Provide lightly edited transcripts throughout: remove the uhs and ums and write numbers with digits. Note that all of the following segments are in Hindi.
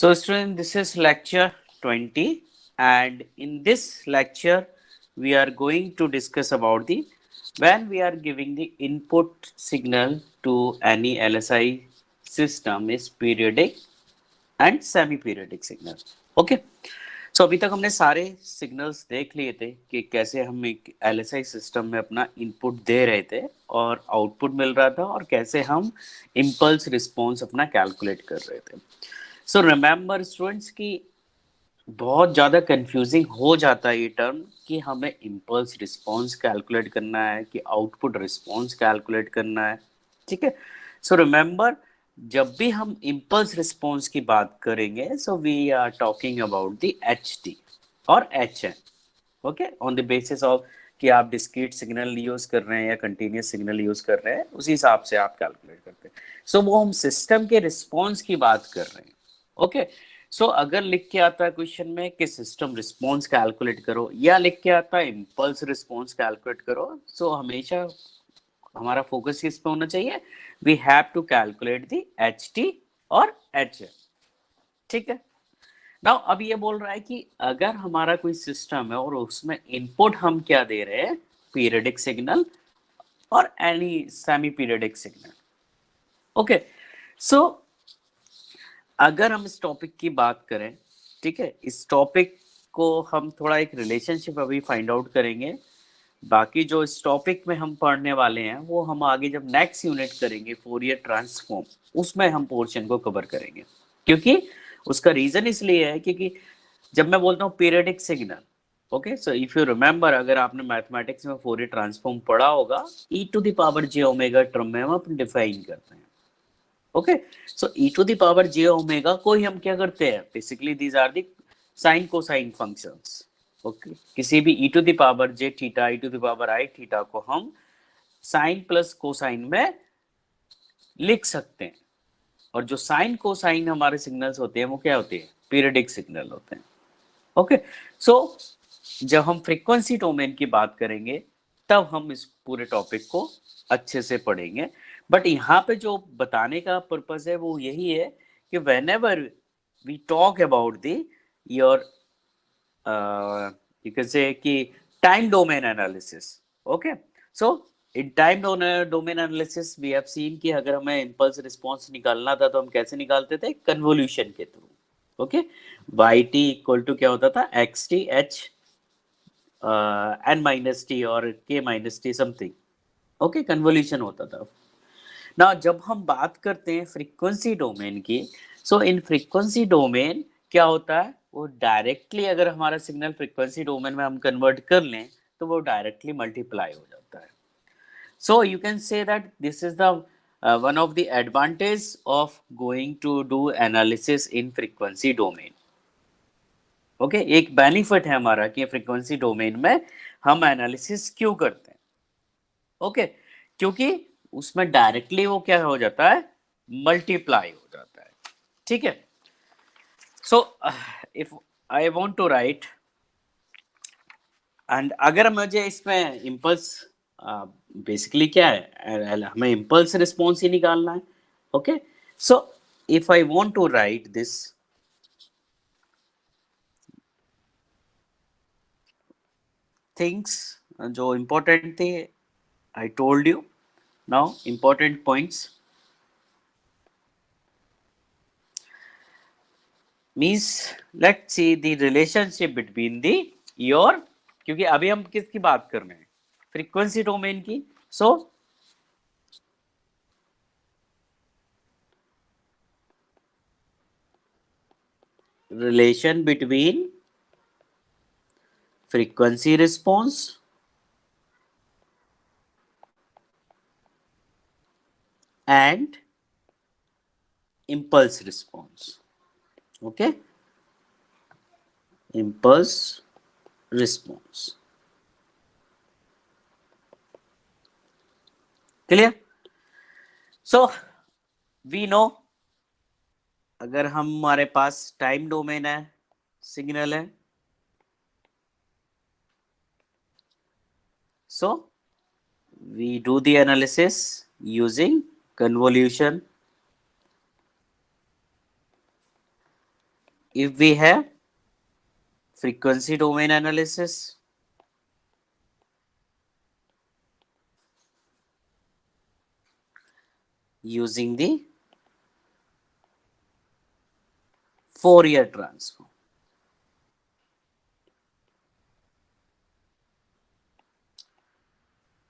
So, student, this is lecture 20, and in this lecture, we are going to discuss about the when we are giving the input signal to any LSI system is periodic and semi-periodic signal. Okay. सो अभी तक हमने सारे सिग्नल्स देख लिए थे कि कैसे हम एक एलएसआई सिस्टम में अपना इनपुट दे रहे थे और आउटपुट मिल रहा था और कैसे हम इम्पल्स रिस्पॉन्स अपना कैलकुलेट कर रहे थे. सो रिमेंबर स्टूडेंट्स कि बहुत ज़्यादा कंफ्यूजिंग हो जाता है ये टर्म कि हमें इम्पल्स रिस्पॉन्स कैलकुलेट करना है कि आउटपुट रिस्पॉन्स कैलकुलेट करना है. ठीक है. सो रिमेंबर जब भी हम इम्पल्स रिस्पॉन्स की बात करेंगे so we are talking about the H T और H N. Okay, on the basis of कि आप डिस्क्रीट सिग्नल यूज कर रहे हैं या कंटिन्यूस सिग्नल यूज कर रहे हैं उसी हिसाब से आप कैलकुलेट करते हैं. सो वो हम सिस्टम के रिस्पॉन्स की बात कर रहे हैं. ओके. सो अगर लिख के आता है क्वेश्चन में कि सिस्टम रिस्पॉन्स कैलकुलेट करो या लिख के आता है इम्पल्स रिस्पॉन्स कैलकुलेट करो, सो हमेशा हमारा फोकस किस पे होना चाहिए? We have to calculate the H T और एच एन. ठीक है. नाउ अब ये बोल रहा है कि अगर हमारा कोई सिस्टम है और उसमें इनपुट हम क्या दे रहे हैं? पीरियडिक सिग्नल और any semi periodic signal. Okay. So अगर हम इस टॉपिक की बात करें, ठीक है, इस टॉपिक को हम थोड़ा एक रिलेशनशिप अभी फाइंड आउट करेंगे. बाकी जो इस टॉपिक में हम पढ़ने वाले हैं वो हम आगे जब नेक्स्ट यूनिट करेंगे फोरियर ट्रांसफॉर्म, उसमें हम पोर्शन को कवर करेंगे. क्योंकि उसका रीजन इसलिए है क्योंकि जब मैं बोलता हूँ periodic signal, okay, so if you remember, अगर आपने मैथमेटिक्स में फोरियर ट्रांसफॉर्म पढ़ा होगा, e to the power j omega term में हम अपन डिफाइन करते हैं. Okay. So e to the power j omega को ही हम क्या करते हैं? Basically these are the sine cosine functions. Okay. किसी भी e to the power j theta, e to the power i theta को हम साइन प्लस कोसाइन में लिख सकते हैं. और जो साइन कोसाइन हमारे सिग्नल्स होते हैं वो क्या होते हैं? पीरियडिक सिग्नल होते हैं. ओके. सो जब हम फ्रीक्वेंसी डोमेन की बात करेंगे तब हम इस पूरे टॉपिक को अच्छे से पढ़ेंगे. बट यहाँ पे जो बताने का पर्पस है वो यही है कि whenever we talk about the your you can say कि time domain analysis. Okay. So in time domain analysis we have seen कि अगर हमें इम्पल्स रिस्पॉन्स निकालना था तो हम कैसे निकालते थे? कन्वोल्यूशन के through. Okay. Y T equal to क्या होता था? X T H N minus T और K minus T something. Okay. Convolution होता था. ना जब हम बात करते हैं फ्रीक्वेंसी डोमेन की, सो इन फ्रीक्वेंसी डोमेन क्या होता है? वो डायरेक्टली अगर हमारा सिग्नल फ्रीक्वेंसी डोमेन में हम कन्वर्ट कर लें तो वो डायरेक्टली मल्टीप्लाई हो जाता है. So you can say that this is the one of the advantage of going to do analysis in frequency domain. Okay. एक बेनिफिट है हमारा कि फ्रीक्वेंसी डोमेन में हम एनालिसिस क्यों करते हैं? ओके. क्योंकि उसमें डायरेक्टली वो क्या हो जाता है? मल्टीप्लाई हो जाता है. ठीक है. So if I want to write and अगर मुझे इसमें इम्पल्स बेसिकली क्या है? हमें इम्पल्स रिस्पॉन्स ही निकालना है. Okay. So if I want to write this things जो इम्पोर्टेंट थे, I told you. Now important points means let's see the relationship between the your, क्योंकि अभी हम किसकी बात कर रहे हैं? फ्रीक्वेंसी डोमेन की. सो relation between frequency response and impulse response. Okay. Impulse response. Clear? So we know अगर हमारे पास टाइम डोमेन है, सिग्नल है, so we do the analysis using convolution if we have frequency domain analysis, using the Fourier transform.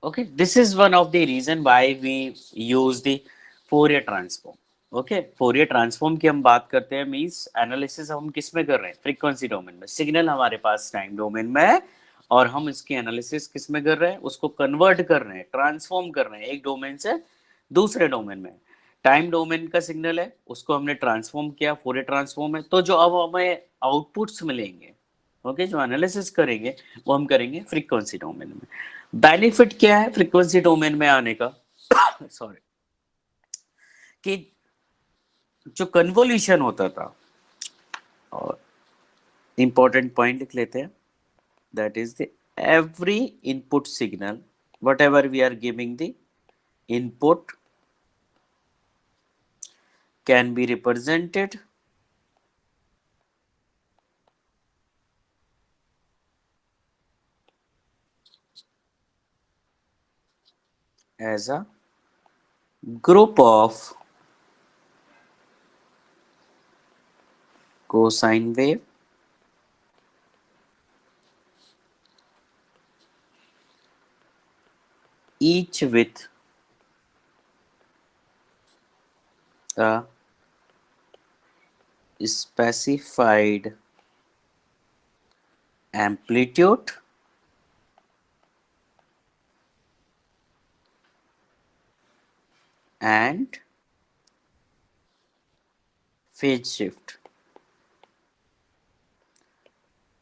Okay, this is one of the reason why we use the Fourier transform. Okay, Fourier transform की हम बात करते हैं, मींस एनालिसिस हम किस में कर रहे हैं, फ्रीक्वेंसी डोमेन में। सिग्नल हमारे पास टाइम डोमेन में है और हम इसकी एनालिसिस किस में कर रहे हैं, उसको कन्वर्ट कर रहे हैं, ट्रांसफॉर्म कर रहे हैं एक डोमेन से दूसरे डोमेन में। टाइम डोमेन का सिग्नल है, उसको हमने ट्रांसफॉर्म किया, फोरियर ट्रांसफॉर्म है, तो जो अब हमें आउटपुट्स मिलेंगे, ओके, जो एनालिसिस करेंगे वो हम करेंगे फ्रीक्वेंसी डोमेन में। बेनिफिट क्या है फ्रीक्वेंसी डोमेन में आने का? सॉरी, कि जो कन्वोल्यूशन होता था, और इंपॉर्टेंट पॉइंट लिख लेते हैं, that is the every input signal whatever we are giving the input can be represented as a group of cosine wave each with a specified amplitude and phase shift.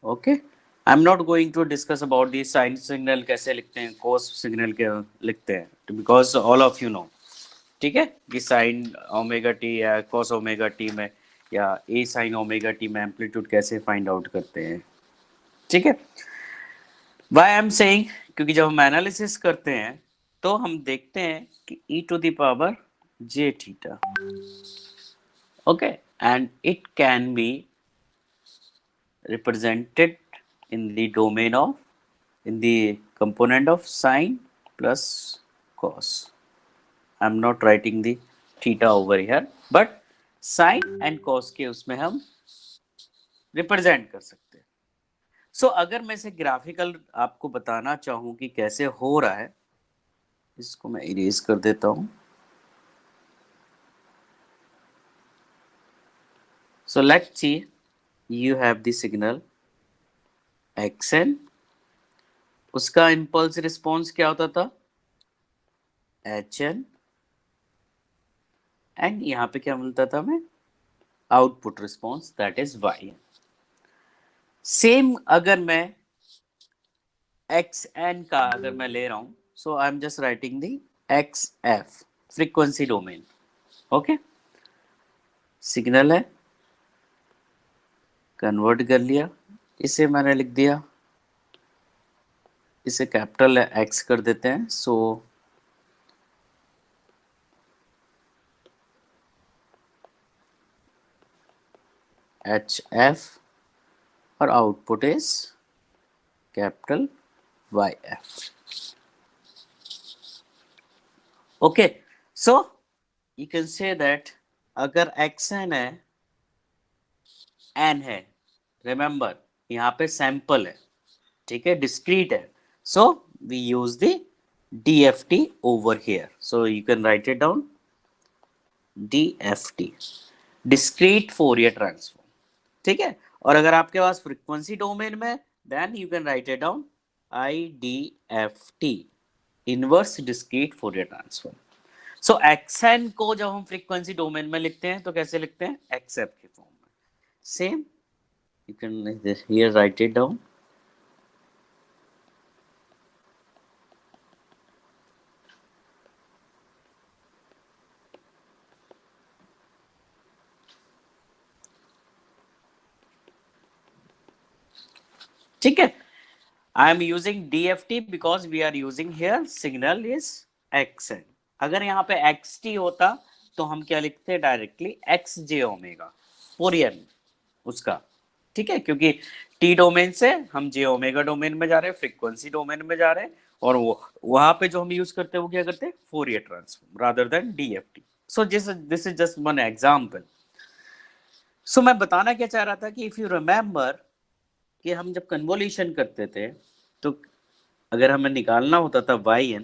Okay, I'm not going to discuss about the sine signal कैसे लिखते हैं, cos signal क्या लिखते हैं, because all of you know, ठीक है, कि साइन ओमेगा टी या cos ओमेगा टी में या a sin ओमेगा टी में एम्पलीट्यूड कैसे फाइंड आउट करते हैं, ठीक है। वाई आई एम सेइंग, क्योंकि जब हम एनालिसिस करते हैं तो हम देखते हैं कि e to the power j theta, okay, and it can be represented in the domain of, in the component of sine plus cos. I am not writing the theta over here, but sine and cos के उसमें हम रिप्रेजेंट कर सकते हैं। सो अगर मैं इसे ग्राफिकल आपको बताना चाहूं कि कैसे हो रहा है, इसको मैं इरेज कर देता हूं। So let's see, you have the signal xn, उसका इम्पल्स रिस्पॉन्स क्या होता था, hn, एंड यहाँ पे क्या मिलता था हमें, output response, that is y। Same अगर मैं xn का अगर मैं ले रहा हूं, so I am just writing the xf, frequency domain, okay, signal है, कन्वर्ट कर लिया, इसे मैंने लिख दिया, इसे कैपिटल x कर देते हैं, सो hf और output is capital YF। Okay, so you can say that अगर xn है, n है, रिमेंबर यहाँ पे सैंपल है, ठीक है, डिस्क्रीट है, so we use the DFT over here, so you can write it down, DFT, discrete Fourier transform, ठीक है। और अगर आपके पास फ्रीक्वेंसी डोमेन में, then you can write it down IDFT, inverse discrete Fourier transform. So xn को जब हम फ्रीक्वेंसी डोमेन में लिखते हैं तो कैसे लिखते हैं, xf के फॉर्म में, same, you can here write it down, ठीक है। I am using DFT because we are using here signal is xn। अगर यहाँ पे xt होता तो हम क्या लिखते हैं, डायरेक्टली xj ओमेगा, फोरियर, उसका, ठीक है, क्योंकि टी डोमेन से हम जे ओमेगा डोमेन में जा रहे हैं, फ्रीक्वेंसी डोमेन में जा रहे हैं, और वो वहां पे जो हम यूज करते हैं वो क्या करते हैं, Fourier transform rather than DFT. So this is just one example. सो मैं बताना क्या चाह रहा था कि इफ यू रिमेंबर कि हम जब कन्वोल्यूशन करते थे तो अगर हमें निकालना होता था वाई एन,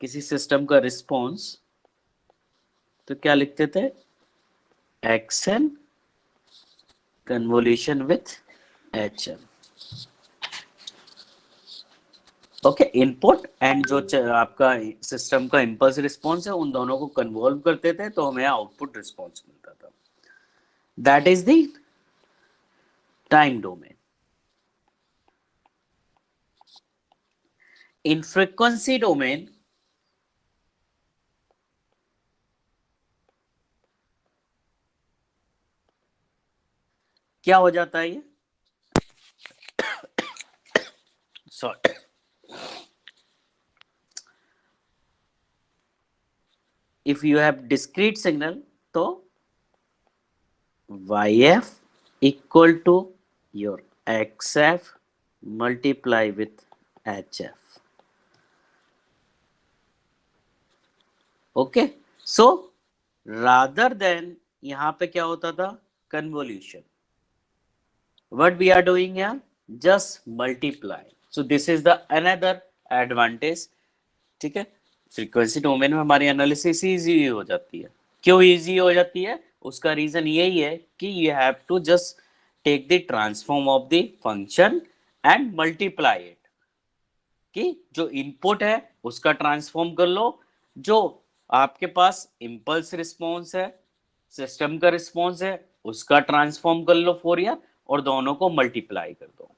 किसी सिस्टम का रिस्पॉन्स, तो क्या लिखते थे, X N convolution with H N. Okay, input and जो आपका सिस्टम का इंपल्स रिस्पॉन्स है, उन दोनों को कन्वॉल्व करते थे तो हमें आउटपुट रिस्पॉन्स मिलता था। That is the time domain. In frequency domain क्या हो जाता है, ये sorry, if you have discrete signal तो yf equal to your xf multiply with hf. Okay, so rather than यहां पे क्या होता था, convolution, what we are doing here, just multiply. So this is the another advantage, ठीक है। फ्रीक्वेंसी डोमेन में हमारी एनालिसिस इजी हो जाती है। क्यों इजी हो जाती है, उसका रीजन यही है कि you have to just take the transform of the function and multiply it, कि जो इनपुट है उसका ट्रांसफॉर्म कर लो, जो आपके पास इंपल्स रिस्पॉन्स है, सिस्टम का रिस्पॉन्स है, उसका ट्रांसफॉर्म कर लो फोरियर, और दोनों को मल्टीप्लाई कर दो।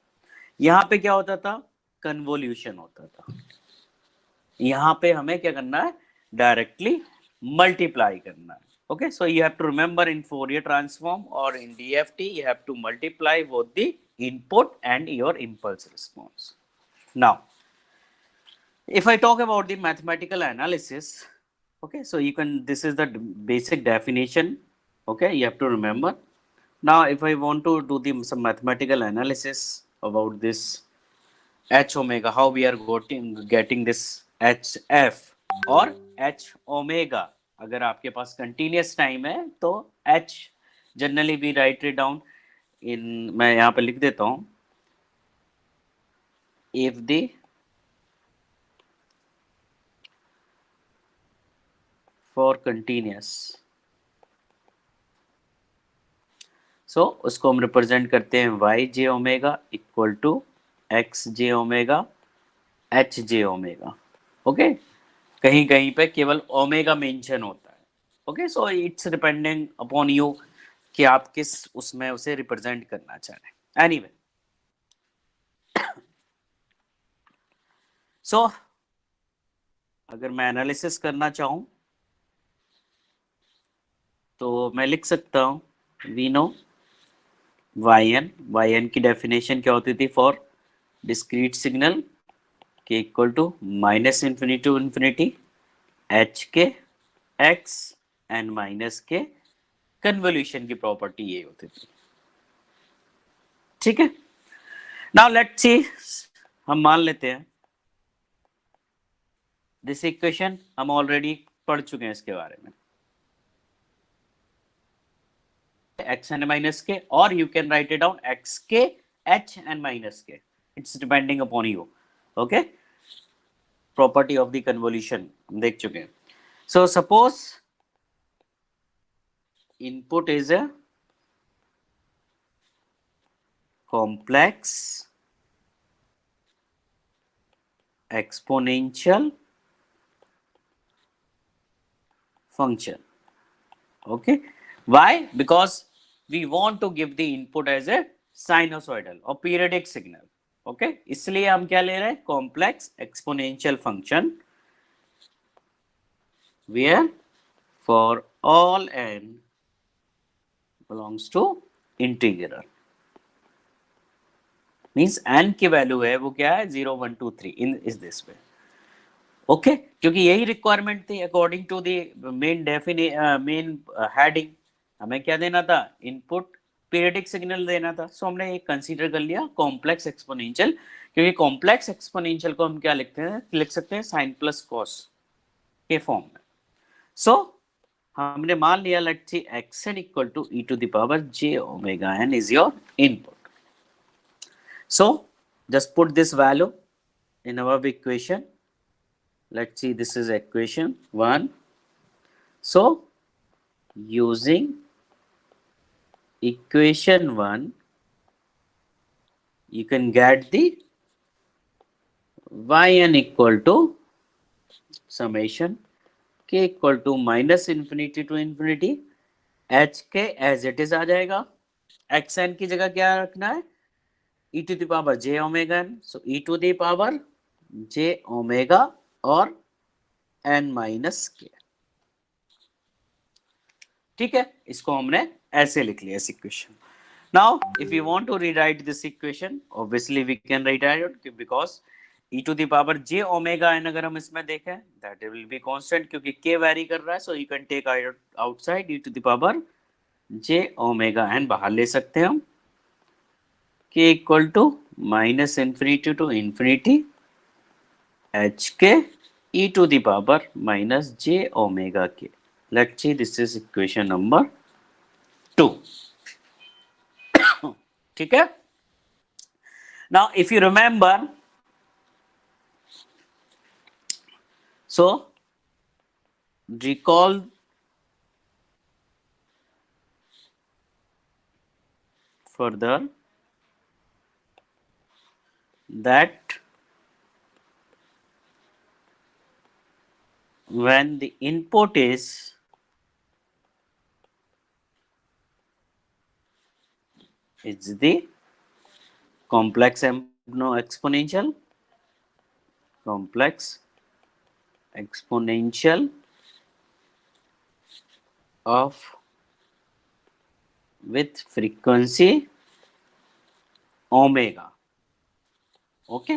यहां पे क्या होता था, कन्वोल्यूशन होता था। यहां पे हमें क्या करना है, डायरेक्टली मल्टीप्लाई करना है। Okay, so you have to remember in Fourier transform or in DFT, you have to multiply both the input and your impulse response. Now, if I talk about the mathematical analysis, okay, so you can, this is the basic definition, okay, you have to remember. Now, if I want to do some mathematical analysis about this h omega, how we are getting this hf और h omega, अगर आपके पास कंटिन्यूस टाइम है तो h generally we write it down in, मैं यहाँ पे लिख देता हूँ, if the for continuous, so उसको हम रिप्रेजेंट करते हैं Y J omega equal to X J omega H J omega. Okay, कहीं कहीं पे केवल ओमेगा मेंशन होता है। Okay, so it's depending upon you कि आप किस उसमें उसे रिप्रेजेंट करना चाह रहे हैं। एनीवे, सो अगर मैं एनालिसिस करना चाहूं तो मैं लिख सकता हूं वी नो वाई एन की डेफिनेशन क्या होती थी, for discrete signal K equal to minus infinity to infinity H K X N minus K, convolution की प्रॉपर्टी ये होती थी, ठीक है। नाउ लेट्स सी, हम मान लेते हैं दिस इक्वेशन हम ऑलरेडी पढ़ चुके हैं इसके बारे में, एक्स एन माइनस के, और you can write it down x के एच एन माइनस के, it's depending upon you. Okay, property of the convolution हम देख चुके हैं। So suppose input is a complex exponential function. Okay, why? Because we want to give the input as a sinusoidal or periodic signal. Okay, इसलिए हम क्या ले रहे हैं, complex exponential function where for all n belongs to integer, means n की वैल्यू है वो क्या है 0 1 2 3 in is this way. Okay, क्योंकि यही रिक्वायरमेंट थी according to the main heading, हमें क्या देना था, इनपुट पीरियडिक सिग्नल देना था, सो हमने ये कंसीडर कर लिया कॉम्प्लेक्स एक्सपोनेंशियल, क्योंकि कॉम्प्लेक्स एक्सपोनेंशियल को हम क्या लिखते हैं, लिख सकते हैं साइन प्लस कॉस के फॉर्म में। सो हमने मान लिया let's see xn equal to e to the power j omega n is your input. So just put this value in our equation. Let's see, this is equation 1. So using equation 1 you can get the yn equal to summation k equal to minus infinity to infinity h k as it is आ जाएगा। xn की जगह क्या रखना है, e to the power j omega n, so e to the power j omega और n minus k। ठीक है, इसको हमने ऐसे लिख लिया इस equation. Now if you want to rewrite this equation obviously we can rewrite it because e to the power j omega n अगर हम इसमें देखें दैट विल बी कांस्टेंट, क्योंकि k वैरी कर रहा है, so you can take outside e to the power j omega n बाहर ले सकते हैं हम। k equal to minus infinity to infinity h k e to the power minus j omega k। Let's see, this is equation number 2. ठीक है। Now if you remember, so recall further that when the input is the complex exponential of with frequency omega. Okay,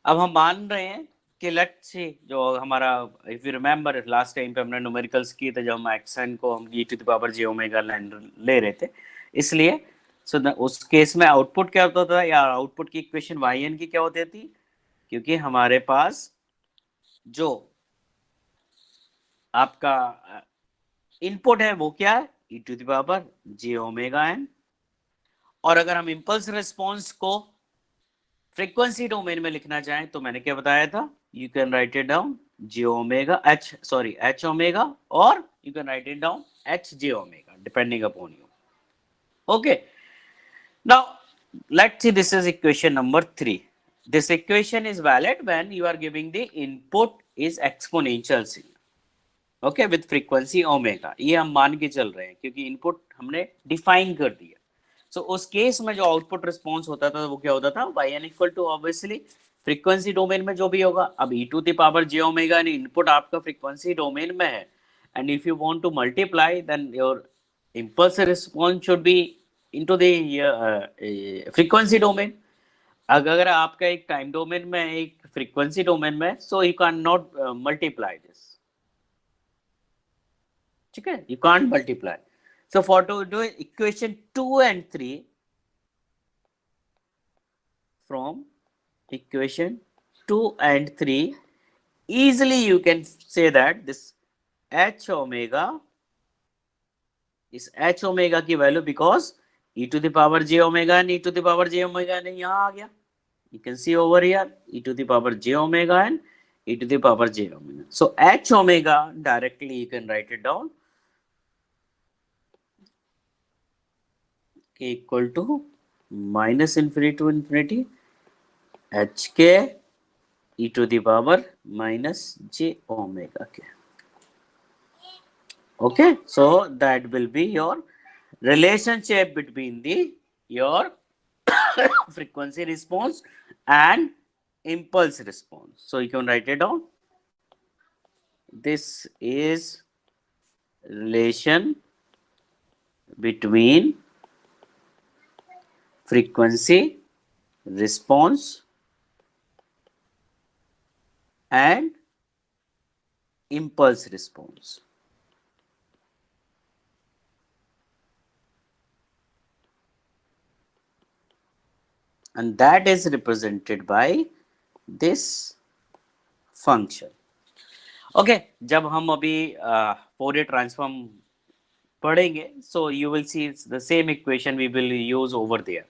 अब हम मान रहे हैं कि लेट्स सी जो हमारा, if you remember last time पे हमने न्यूमेरिकल्स किए थे, जब हम एक्सन को हम e to the power j omega ले रहे थे, इसलिए उस केस में आउटपुट क्या होता था, या आउटपुट की इक्वेशन yn की क्या होती थी, क्योंकि हमारे पास जो आपका इनपुट है वो क्या है e to the power j omega n, और अगर हम इम्पल्स रिस्पॉन्स को फ्रीक्वेंसी डोमेन में लिखना चाहें तो मैंने क्या बताया था, you can write it down j omega h omega, और you can write it down h j omega depending upon you. Okay, now let's see, this is equation number 3. This equation is valid when you are giving the input is exponential signal, okay, with frequency omega। ये हम मान के चल रहे हैं क्योंकि इनपुट हमने डिफाइन कर दिया। सो उस केस में जो आउटपुट रिस्पॉन्स होता था वो क्या होता था, yn equal to obviously frequency domain में जो भी होगा। अब e to the power j omega input आपका फ्रीक्वेंसी डोमेन में है, and if you want to multiply then your impulse response should be into the frequency domain। अगर आपका एक टाइम डोमेन में एक फ्रीक्वेंसी डोमेन में, so you can not multiply this. ठीक है, you can't multiply. So for to do equation 2 and 3, from equation 2 and 3 easily you can say that this h omega is h omega की value, because e to the power j omega and e to the power j omega n यहाँ आ गया। You can see over here e to the power j omega and e to the power j omega. So h omega directly you can write it down k equal to minus infinity to infinity hk e to the power minus j omega k. Okay, so that will be your relationship between the your frequency response and impulse response. So you can write it down. This is relation between frequency response and impulse response. and that is represented by this function. Okay जब हम अभी फोरियर ट्रांसफॉर्म पढ़ेंगे so you will see the same equation we will use over there.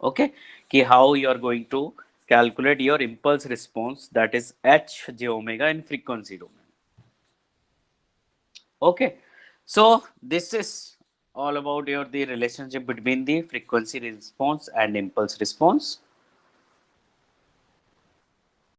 Okay कि how you are going to calculate your impulse response, that is h j omega in frequency domain. Okay, so this is all about your the relationship between the frequency response and impulse response.